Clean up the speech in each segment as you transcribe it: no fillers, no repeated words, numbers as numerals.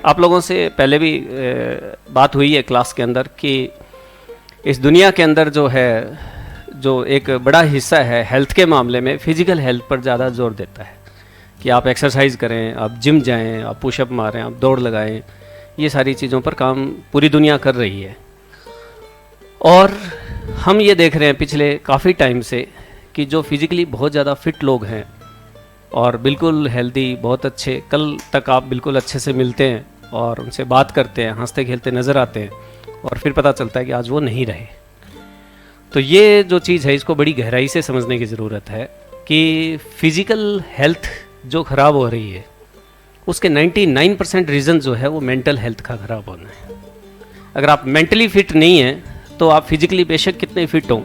आप लोगों से पहले भी बात हुई है क्लास के अंदर कि इस दुनिया के अंदर जो है, जो एक बड़ा हिस्सा है हेल्थ के मामले में, फिजिकल हेल्थ पर ज़्यादा जोर देता है कि आप एक्सरसाइज करें, आप जिम जाएं, आप पुशअप मारें, आप दौड़ लगाएं। ये सारी चीज़ों पर काम पूरी दुनिया कर रही है। और हम ये देख रहे हैं पिछले काफ़ी टाइम से कि जो फिज़िकली बहुत ज़्यादा फिट लोग हैं और बिल्कुल हेल्दी, बहुत अच्छे, कल तक आप बिल्कुल अच्छे से मिलते हैं और उनसे बात करते हैं, हंसते खेलते नज़र आते हैं, और फिर पता चलता है कि आज वो नहीं रहे। तो ये जो चीज़ है इसको बड़ी गहराई से समझने की ज़रूरत है कि फिज़िकल हेल्थ जो ख़राब हो रही है उसके 99% रीज़न जो है वो मेंटल हेल्थ का ख़राब होना है। अगर आप मेंटली फिट नहीं हैं तो आप फिज़िकली बेशक कितने फिट हों,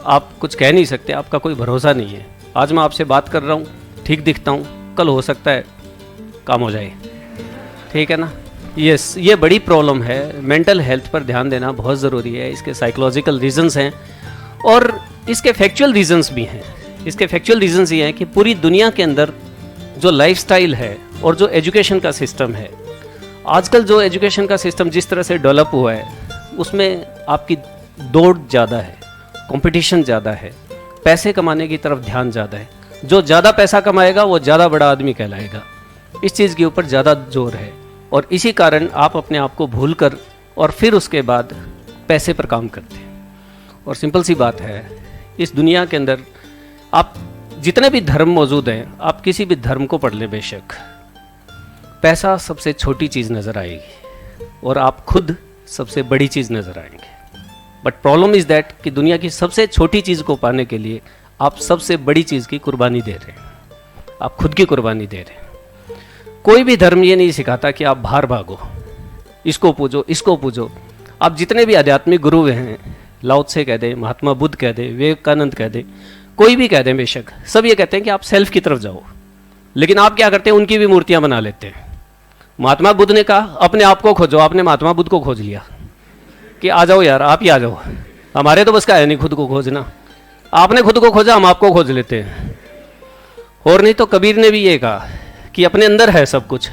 आप कुछ कह नहीं सकते, आपका कोई भरोसा नहीं है। आज मैं आपसे बात कर रहा हूँ, ठीक दिखता हूँ, कल हो सकता है काम हो जाए, ठीक है ना। ये बड़ी प्रॉब्लम है। मेंटल हेल्थ पर ध्यान देना बहुत ज़रूरी है। इसके साइकोलॉजिकल रीजंस हैं और इसके फैक्चुअल रीजंस भी हैं। इसके फैक्चुअल रीजंस ये हैं कि पूरी दुनिया के अंदर जो लाइफस्टाइल है और जो एजुकेशन का सिस्टम है, आजकल जो एजुकेशन का सिस्टम जिस तरह से डेवलप हुआ है उसमें आपकी दौड़ ज़्यादा है, कंपटीशन ज़्यादा है, पैसे कमाने की तरफ ध्यान ज़्यादा है। जो ज़्यादा पैसा कमाएगा वो ज़्यादा बड़ा आदमी कहलाएगा। इस चीज़ के ऊपर ज़्यादा जोर है और इसी कारण आप अपने आप को भूल कर और फिर उसके बाद पैसे पर काम करते हैं। और सिंपल सी बात है, इस दुनिया के अंदर आप जितने भी धर्म मौजूद हैं, आप किसी भी धर्म को पढ़ लें, बेशक पैसा सबसे छोटी चीज़ नज़र आएगी और आप खुद सबसे बड़ी चीज़ नज़र आएंगे। बट प्रॉब्लम इज़ दैट कि दुनिया की सबसे छोटी चीज़ को पाने के लिए आप सबसे बड़ी चीज़ की कुर्बानी दे रहे हैं, आप खुद की कुर्बानी दे रहे हैं। कोई भी धर्म ये नहीं सिखाता कि आप बाहर भागो, इसको पूजो, इसको पूजो। आप जितने भी आध्यात्मिक गुरु हैं, लाओ त्से कह दे, महात्मा बुद्ध कह दे, विवेकानंद कह दे, कोई भी कह दे, बेशक सब ये कहते हैं कि आप सेल्फ की तरफ जाओ। लेकिन आप क्या करते हैं, उनकी भी मूर्तियां बना लेते हैं। महात्मा बुद्ध ने कहा अपने आप को खोजो, आपने महात्मा बुद्ध को खोज लिया कि आ जाओ यार, आप ही आ जाओ, हमारे तो बस का है नहीं खुद को खोजना। आपने खुद को खोजा, हम आपको खोज लेते हैं। और नहीं तो कबीर ने भी ये कहा कि अपने अंदर है सब कुछ।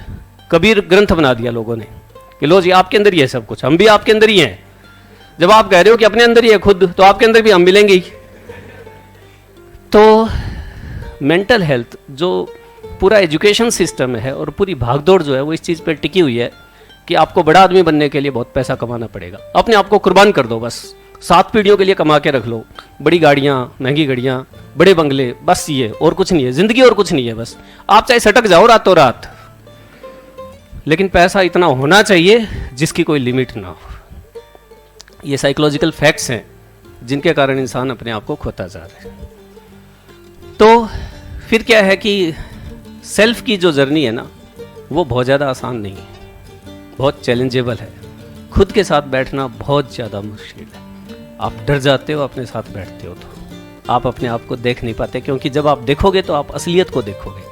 कबीर ग्रंथ बना दिया लोगों ने कि लो जी आपके अंदर ही है सब कुछ, हम भी आपके अंदर ही हैं। जब आप कह रहे हो कि अपने अंदर ही है खुद, तो आपके अंदर भी हम मिलेंगे ही। तो मेंटल हेल्थ जो पूरा एजुकेशन सिस्टम है और पूरी भागदौड़ जो है वो इस चीज़ पर टिकी हुई है कि आपको बड़ा आदमी बनने के लिए बहुत पैसा कमाना पड़ेगा। अपने आप को कुर्बान कर दो, बस 7 पीढ़ियों के लिए कमा के रख लो, बड़ी गाड़ियाँ, महंगी गाड़ियाँ, बड़े बंगले, बस ये और कुछ नहीं है ज़िंदगी, और कुछ नहीं है। बस आप चाहे सटक जाओ रातों रात, लेकिन पैसा इतना होना चाहिए जिसकी कोई लिमिट ना हो। ये साइकोलॉजिकल फैक्ट्स हैं जिनके कारण इंसान अपने आप को खोता जा रहा है। तो फिर क्या है कि सेल्फ की जो जर्नी है ना, वो बहुत ज़्यादा आसान नहीं है, बहुत चैलेंजेबल है। खुद के साथ बैठना बहुत ज़्यादा मुश्किल है। आप डर जाते हो अपने साथ बैठते हो, तो आप अपने आप को देख नहीं पाते, क्योंकि जब आप देखोगे तो आप असलियत को देखोगे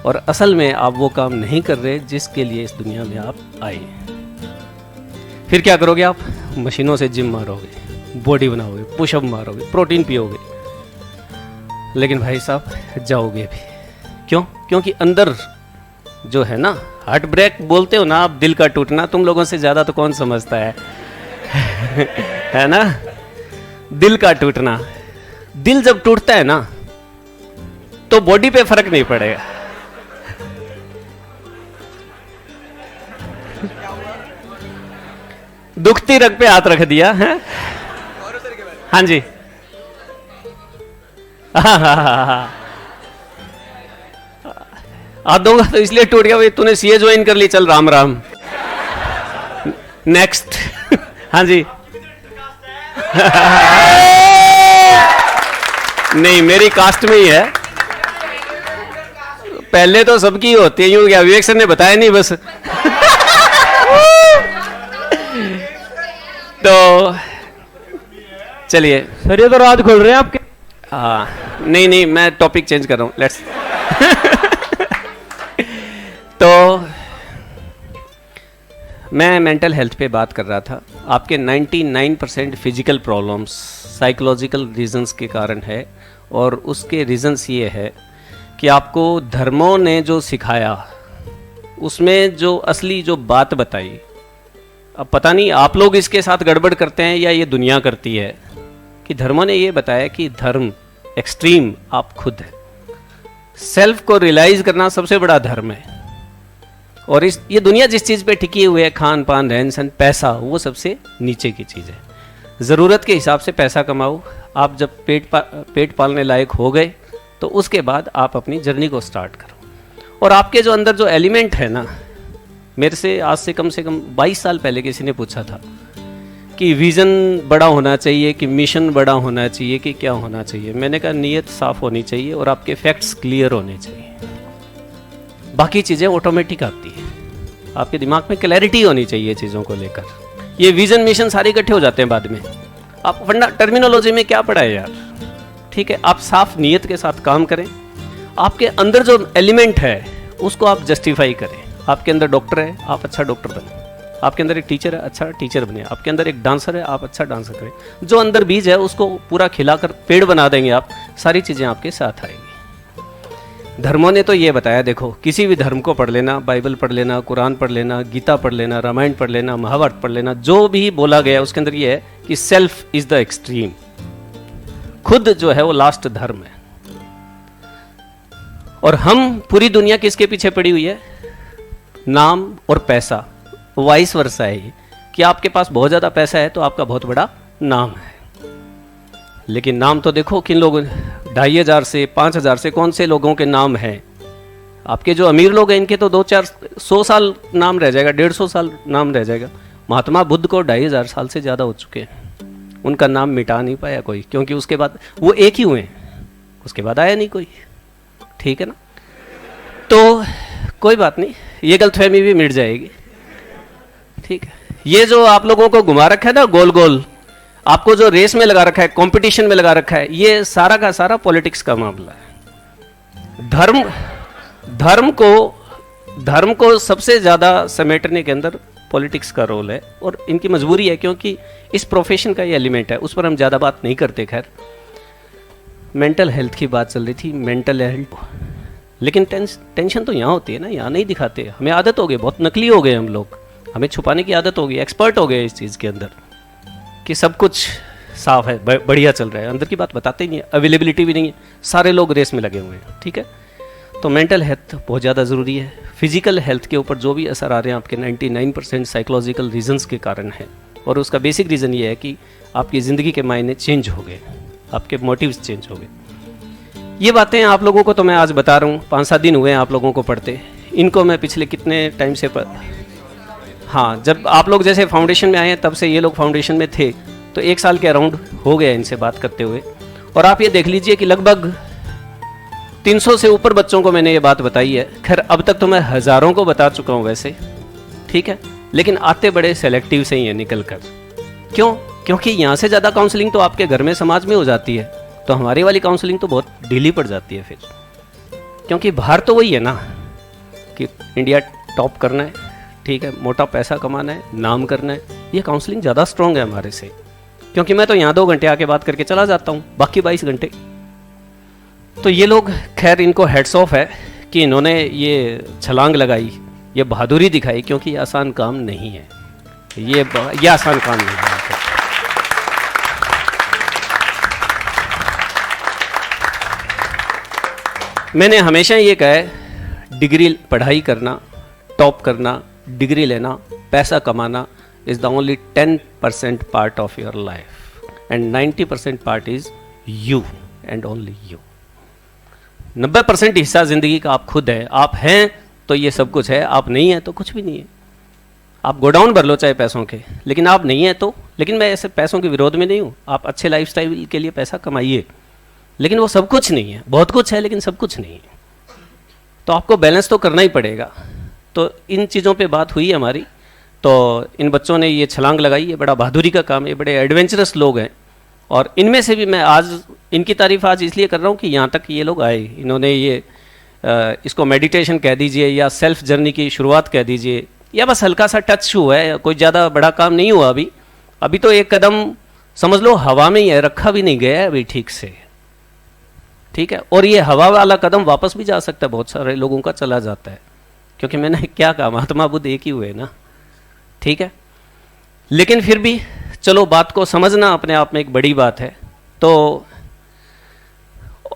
और असल में आप वो काम नहीं कर रहे जिसके लिए इस दुनिया में आप आए। फिर क्या करोगे, आप मशीनों से जिम मारोगे, बॉडी बनाओगे, पुशअप मारोगे, प्रोटीन पियोगे, लेकिन भाई साहब जाओगे भी क्यों? क्योंकि अंदर जो है ना, हार्ट ब्रेक बोलते हो ना आप, दिल का टूटना, तुम लोगों से ज़्यादा तो कौन समझता है है ना, दिल का टूटना। दिल जब टूटता है ना तो बॉडी पे फर्क नहीं पड़ेगा। दुखती रग पे हाथ रख दिया है। हाँ जी, हाथ दूंगा तो इसलिए टूट गया भाई, तूने सीए ज्वाइन कर ली, चल राम राम, नेक्स्ट। हाँ जी नहीं, मेरी कास्ट में ही है, पहले तो सबकी होती है, यूं क्या विवेक सर ने बताया नहीं बस। तो चलिए सर, ये तो रात खोल रहे हैं आपके। हाँ, नहीं मैं टॉपिक चेंज कर रहा हूँ, लेट्स। तो मैं मेंटल हेल्थ पे बात कर रहा था। आपके 99% फिजिकल प्रॉब्लम्स साइकोलॉजिकल रीजंस के कारण है, और उसके रीजंस ये है कि आपको धर्मों ने जो सिखाया उसमें जो असली जो बात बताई, अब पता नहीं आप लोग इसके साथ गड़बड़ करते हैं या ये दुनिया करती है, कि धर्मों ने ये बताया कि धर्म एक्सट्रीम आप खुद है। सेल्फ को रियलाइज करना सबसे बड़ा धर्म है। और ये दुनिया जिस चीज़ पे टिकी हुई है, खान पान रहन सहन पैसा, वो सबसे नीचे की चीज़ है। ज़रूरत के हिसाब से पैसा कमाओ। आप जब पेट पालने लायक हो गए तो उसके बाद आप अपनी जर्नी को स्टार्ट करो। और आपके जो अंदर जो एलिमेंट है ना, मेरे से आज से कम 22 साल पहले किसी ने पूछा था कि विज़न बड़ा होना चाहिए, कि मिशन बड़ा होना चाहिए, कि क्या होना चाहिए। मैंने कहा नीयत साफ़ होनी चाहिए और आपके फैक्ट्स क्लियर होने चाहिए, बाकी चीज़ें ऑटोमेटिक आती है। आपके दिमाग में क्लैरिटी होनी चाहिए चीज़ों को लेकर। ये विज़न मिशन सारे इकट्ठे हो जाते हैं बाद में। आप वरना टर्मिनोलॉजी में क्या पढ़ा है यार, ठीक है। आप साफ नीयत के साथ काम करें, आपके अंदर जो एलिमेंट है उसको आप जस्टिफाई करें। आपके अंदर डॉक्टर है, आप अच्छा डॉक्टर बने। आपके अंदर एक टीचर है, अच्छा टीचर बने। आपके अंदर एक डांसर है, आप अच्छा डांसर करें। जो अंदर बीज है उसको पूरा खिलाकर पेड़ बना देंगे आप, सारी चीज़ें आपके साथ आएंगी। धर्मों ने तो ये बताया, देखो किसी भी धर्म को पढ़ लेना, बाइबल पढ़ लेना, कुरान पढ़ लेना, गीता पढ़ लेना, रामायण पढ़ लेना, महाभारत पढ़ लेना, जो भी बोला गया उसके अंदर ये है कि सेल्फ इज द एक्सट्रीम। खुद जो है वो लास्ट धर्म है। और हम पूरी दुनिया किसके पीछे पड़ी हुई है? नाम और पैसा। वाइस वर्सा है ये, कि आपके पास बहुत ज़्यादा पैसा है तो आपका बहुत बड़ा नाम है। लेकिन नाम तो देखो किन लोगों, 2500 से 5000 से कौन से लोगों के नाम हैं। आपके जो अमीर लोग हैं इनके तो 200-400 साल नाम रह जाएगा, 150 साल नाम रह जाएगा। महात्मा बुद्ध को 2500 साल से ज़्यादा हो चुके हैं, उनका नाम मिटा नहीं पाया कोई, क्योंकि उसके बाद वो एक ही हुए हैं, उसके बाद आया नहीं कोई, ठीक है ना। तो कोई बात नहीं, ये गलतफहमी भी मिट जाएगी, ठीक है। ये जो आप लोगों को घुमा रखा है ना गोल गोल, आपको जो रेस में लगा रखा है, कंपटीशन में लगा रखा है, ये सारा का सारा पॉलिटिक्स का मामला है। धर्म को सबसे ज़्यादा समेटने के अंदर पॉलिटिक्स का रोल है, और इनकी मजबूरी है, क्योंकि इस प्रोफेशन का ये एलिमेंट है। उस पर हम ज़्यादा बात नहीं करते। खैर, मेंटल हेल्थ की बात चल रही थी, मेंटल हेल्थ, लेकिन टेंशन तो यहाँ होती है ना, यहाँ नहीं दिखाते। हमें आदत हो गई, बहुत नकली हो गए हम लोग, हमें छुपाने की आदत हो गई, एक्सपर्ट हो गए इस चीज़ के अंदर कि सब कुछ साफ है, बढ़िया चल रहा है, अंदर की बात बताते ही नहीं है, अवेलेबिलिटी भी नहीं है, सारे लोग रेस में लगे हुए हैं, ठीक है। तो मेंटल हेल्थ बहुत ज़्यादा ज़रूरी है। फिजिकल हेल्थ के ऊपर जो भी असर आ रहे हैं आपके 99% साइकोलॉजिकल रीजंस के कारण है, और उसका बेसिक रीज़न ये है कि आपकी ज़िंदगी के मायने चेंज हो गए, आपके मोटिव्स चेंज हो गए। ये बातें आप लोगों को तो मैं आज बता रहा हूँ, 5-7 दिन हुए हैं आप लोगों को पढ़ते, इनको मैं पिछले कितने टाइम से हाँ, जब आप लोग जैसे फाउंडेशन में आए हैं तब से ये लोग फाउंडेशन में थे, तो 1 साल के अराउंड हो गया इनसे बात करते हुए। और आप ये देख लीजिए कि लगभग 300 से ऊपर बच्चों को मैंने ये बात बताई है। खैर, अब तक तो मैं हज़ारों को बता चुका हूँ वैसे, ठीक है, लेकिन आते बड़े सेलेक्टिव से ही है निकल कर। क्यों? क्योंकि यहाँ से ज़्यादा काउंसलिंग तो आपके घर में समाज में हो जाती है, तो हमारी वाली काउंसलिंग तो बहुत ढीली पड़ जाती है फिर, क्योंकि बाहर तो वही है ना कि इंडिया टॉप करना है, ठीक है, मोटा पैसा कमाना है, नाम करना है। ये काउंसलिंग ज़्यादा स्ट्रॉन्ग है हमारे से, क्योंकि मैं तो यहाँ 2 घंटे आके बात करके चला जाता हूँ, बाकी 22 घंटे। तो ये लोग, खैर इनको हेड्स ऑफ है कि इन्होंने ये छलांग लगाई, ये बहादुरी दिखाई, क्योंकि ये आसान काम नहीं है, ये आसान काम नहीं है। मैंने हमेशा ये कहा है, डिग्री पढ़ाई करना, टॉप करना, डिग्री लेना, पैसा कमाना is the only 10% part of your life, and 90% part is you and only you. 90% हिस्सा जिंदगी का आप खुद है। आप हैं तो ये सब कुछ है, आप नहीं है तो कुछ भी नहीं है। आप गोडाउन भर लो चाहे पैसों के, लेकिन आप नहीं है तो, लेकिन मैं ऐसे पैसों के विरोध में नहीं हूँ। आप अच्छे लाइफस्टाइल के लिए पैसा कमाइए, लेकिन वो सब कुछ नहीं है। बहुत कुछ है लेकिन सब कुछ नहीं है, तो आपको बैलेंस तो करना ही पड़ेगा। तो इन चीज़ों पे बात हुई हमारी, तो इन बच्चों ने ये छलांग लगाई, ये बड़ा बहादुरी का काम है, ये बड़े एडवेंचरस लोग हैं। और इनमें से भी मैं आज इनकी तारीफ आज इसलिए कर रहा हूँ कि यहाँ तक ये लोग आए, इन्होंने ये इसको मेडिटेशन कह दीजिए या सेल्फ जर्नी की शुरुआत कह दीजिए, या बस हल्का सा टच हुआ है, कोई ज़्यादा बड़ा काम नहीं हुआ अभी तो एक कदम समझ लो हवा में ही है, रखा भी नहीं गया है अभी ठीक से, ठीक है। और ये हवा वाला कदम वापस भी जा सकता है, बहुत सारे लोगों का चला जाता है, क्योंकि मैंने क्या कहा, महात्मा बुद्ध एक ही हुए ना, ठीक है। लेकिन फिर भी चलो, बात को समझना अपने आप में एक बड़ी बात है। तो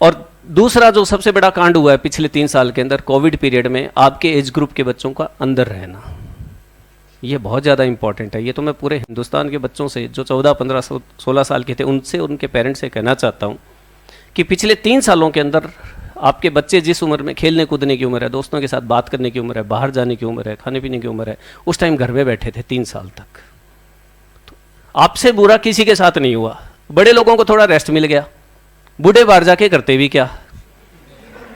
और दूसरा जो सबसे बड़ा कांड हुआ है पिछले 3 साल के अंदर, कोविड पीरियड में आपके एज ग्रुप के बच्चों का अंदर रहना, ये बहुत ज़्यादा इंपॉर्टेंट है। ये तो मैं पूरे हिंदुस्तान के बच्चों से जो 14, 15, 16 साल के थे, उनसे, उनके पेरेंट्स से कहना चाहता हूँ कि पिछले 3 सालों के अंदर आपके बच्चे जिस उम्र में खेलने कूदने की उम्र है, दोस्तों के साथ बात करने की उम्र है, बाहर जाने की उम्र है, खाने पीने की उम्र है, उस टाइम घर में बैठे थे 3 साल तक। तो आपसे बुरा किसी के साथ नहीं हुआ। बड़े लोगों को थोड़ा रेस्ट मिल गया, बूढ़े बाहर जाके करते भी क्या,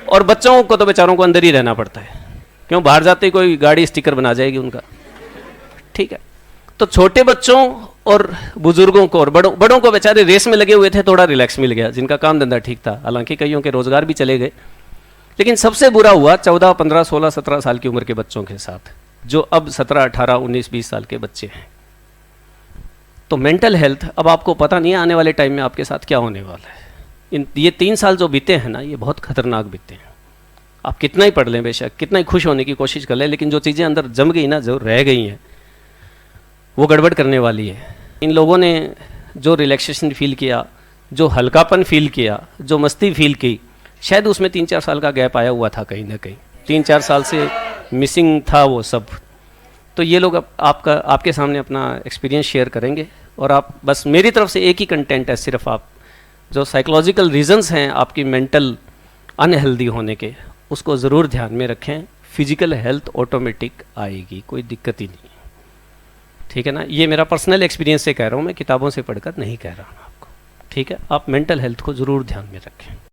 और बच्चों को तो बेचारों को अंदर ही रहना पड़ता है, क्यों, बाहर जाते ही कोई गाड़ी स्टिकर बना जाएगी उनका, ठीक है। तो छोटे बच्चों और बुजुर्गों को और बड़ों को बेचारे रेस में लगे हुए थे, थोड़ा रिलैक्स मिल गया, जिनका काम धंधा ठीक था, हालांकि कईयों के रोजगार भी चले गए। लेकिन सबसे बुरा हुआ 14, 15, 16, 17 साल की उम्र के बच्चों के साथ, जो अब 17, 18, 19, 20 साल के बच्चे हैं। तो मेंटल हेल्थ, अब आपको पता नहीं है आने वाले टाइम में आपके साथ क्या होने वाला है। ये 3 साल जो बीते हैं ना, ये बहुत खतरनाक बीते हैं। आप कितना ही पढ़ लें, बेशक कितना ही खुश होने की कोशिश कर लें, लेकिन जो चीज़ें अंदर जम गई ना, जो रह गई हैं, वो गड़बड़ करने वाली है। इन लोगों ने जो रिलैक्सेशन फील किया, जो हल्कापन फील किया, जो मस्ती फील की, शायद उसमें 3-4 साल का गैप आया हुआ था कहीं ना कहीं, 3-4 साल से मिसिंग था वो सब। तो ये लोग अब आपके सामने अपना एक्सपीरियंस शेयर करेंगे, और आप बस, मेरी तरफ से एक ही कंटेंट है सिर्फ, आप जो साइकोलॉजिकल रीजंस हैं आपकी मेंटल अनहेल्दी होने के, उसको ज़रूर ध्यान में रखें। फिजिकल हेल्थ ऑटोमेटिक आएगी, कोई दिक्कत ही नहीं, ठीक है ना। ये मेरा पर्सनल एक्सपीरियंस से कह रहा हूँ, मैं किताबों से पढ़कर नहीं कह रहा हूँ आपको, ठीक है। आप मेंटल हेल्थ को ज़रूर ध्यान में रखें।